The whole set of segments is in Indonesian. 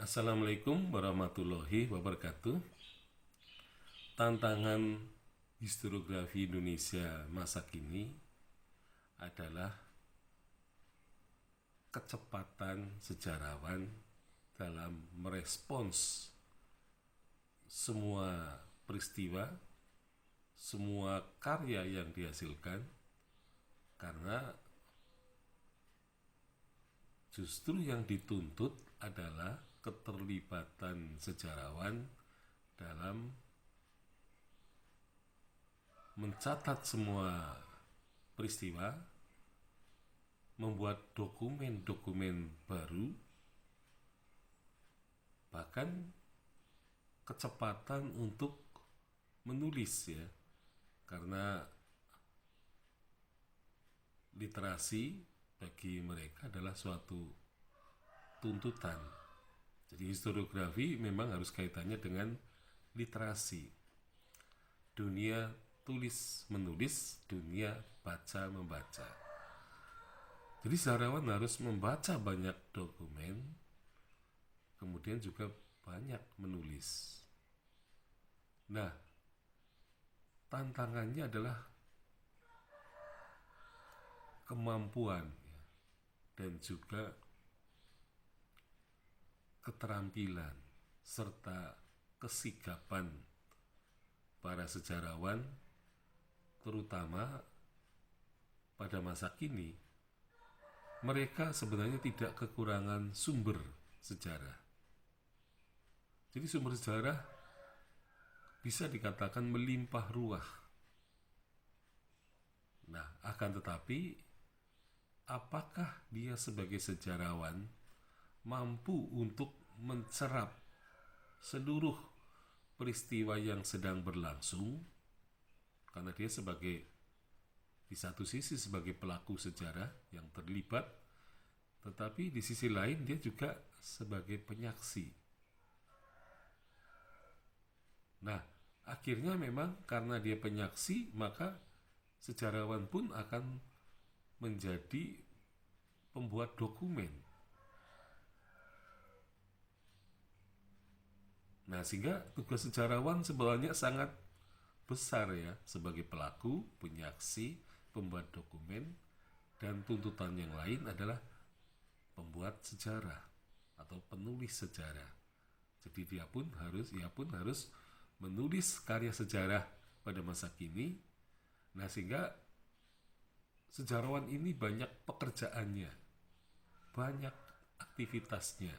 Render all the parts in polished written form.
Assalamualaikum warahmatullahi wabarakatuh. Tantangan historiografi Indonesia masa kini adalah kecepatan sejarawan dalam merespons semua peristiwa, semua karya yang dihasilkan, karena justru yang dituntut adalah keterlibatan sejarawan dalam mencatat semua peristiwa, membuat dokumen-dokumen baru, bahkan kecepatan untuk menulis, ya, karena literasi bagi mereka adalah suatu tuntutan. Jadi historiografi memang harus kaitannya dengan literasi. Dunia tulis menulis, dunia baca membaca. Jadi sejarawan harus membaca banyak dokumen, kemudian juga banyak menulis. Nah, tantangannya adalah kemampuan dan juga keterampilan serta kesigapan para sejarawan, terutama pada masa kini. Mereka sebenarnya tidak kekurangan sumber sejarah. Jadi sumber sejarah bisa dikatakan melimpah ruah. Nah, akan tetapi apakah dia sebagai sejarawan mampu untuk mencerap seluruh peristiwa yang sedang berlangsung, karena dia sebagai, di satu sisi sebagai pelaku sejarah yang terlibat, tetapi di sisi lain dia juga sebagai penyaksi. Nah, akhirnya memang karena dia penyaksi, maka sejarawan pun akan menjadi pembuat dokumen. Nah, sehingga tugas sejarawan sebenarnya sangat besar, ya, sebagai pelaku, penyaksi, pembuat dokumen, dan tuntutan yang lain adalah pembuat sejarah atau penulis sejarah. Jadi ia pun harus menulis karya sejarah pada masa kini. Nah, sehingga sejarawan ini banyak pekerjaannya, banyak aktivitasnya.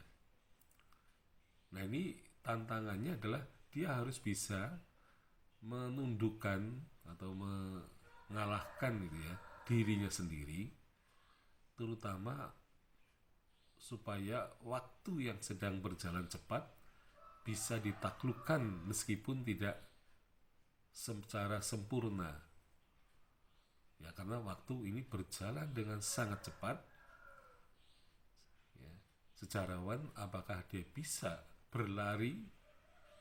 Nah, ini tantangannya adalah dia harus bisa menundukkan atau mengalahkan gitu, ya, dirinya sendiri, terutama supaya waktu yang sedang berjalan cepat bisa ditaklukkan meskipun tidak secara sempurna, ya, karena waktu ini berjalan dengan sangat cepat, ya. Sejarawan apakah dia bisa berlari,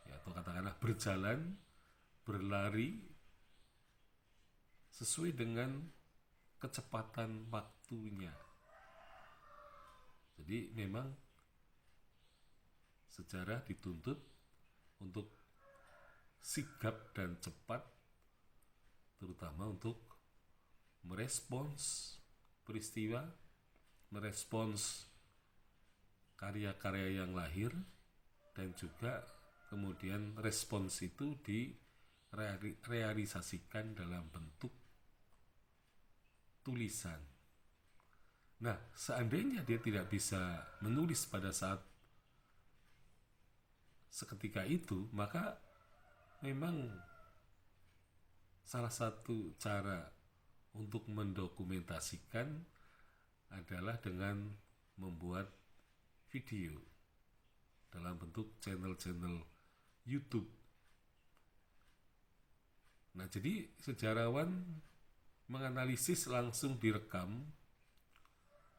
ya, atau katakanlah berlari sesuai dengan kecepatan waktunya. Jadi memang sejarah dituntut untuk sigap dan cepat, terutama untuk merespons peristiwa, merespons karya-karya yang lahir, dan juga kemudian respons itu direalisasikan dalam bentuk tulisan. Nah, seandainya dia tidak bisa menulis pada saat seketika itu, maka memang salah satu cara untuk mendokumentasikan adalah dengan membuat video dalam bentuk channel-channel YouTube. Nah, jadi sejarawan menganalisis langsung direkam,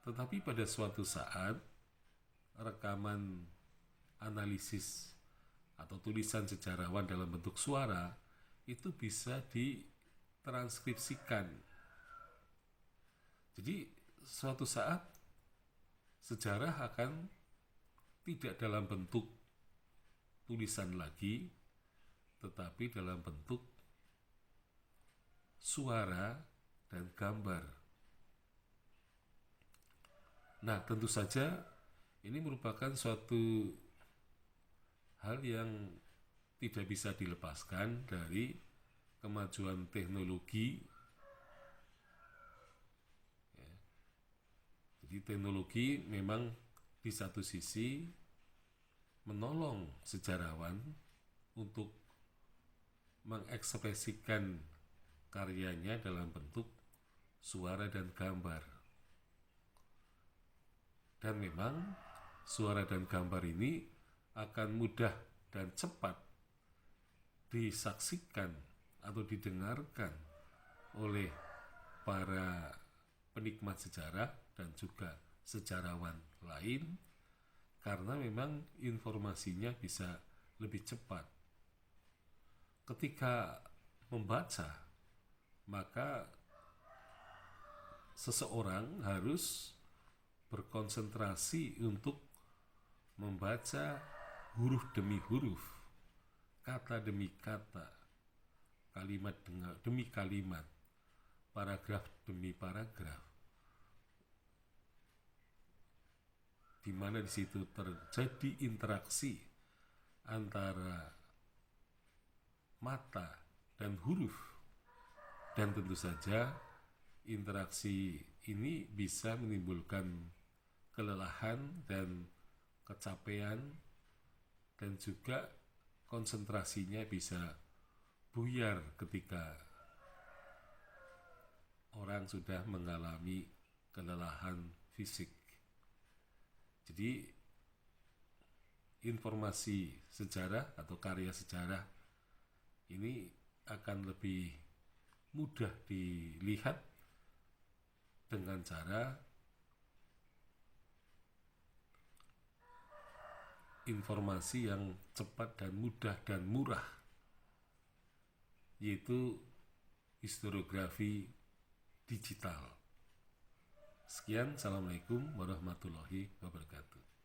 tetapi pada suatu saat rekaman analisis atau tulisan sejarawan dalam bentuk suara itu bisa ditranskripsikan. Jadi suatu saat sejarah akan tidak dalam bentuk tulisan lagi, tetapi dalam bentuk suara dan gambar. Nah, tentu saja ini merupakan suatu hal yang tidak bisa dilepaskan dari kemajuan teknologi. Jadi teknologi memang di satu sisi menolong sejarawan untuk mengekspresikan karyanya dalam bentuk suara dan gambar. Dan memang suara dan gambar ini akan mudah dan cepat disaksikan atau didengarkan oleh para penikmat sejarah dan juga sejarawan lain, karena memang informasinya bisa lebih cepat. Ketika membaca, maka seseorang harus berkonsentrasi untuk membaca huruf demi huruf, kata demi kata, kalimat demi kalimat, paragraf demi paragraf, di mana di situ terjadi interaksi antara mata dan huruf, dan tentu saja interaksi ini bisa menimbulkan kelelahan dan kecapean, dan juga konsentrasinya bisa buyar ketika orang sudah mengalami kelelahan fisik. Jadi informasi sejarah atau karya sejarah ini akan lebih mudah dilihat dengan cara informasi yang cepat dan mudah dan murah, yaitu historiografi digital. Sekian, assalamualaikum warahmatullahi wabarakatuh.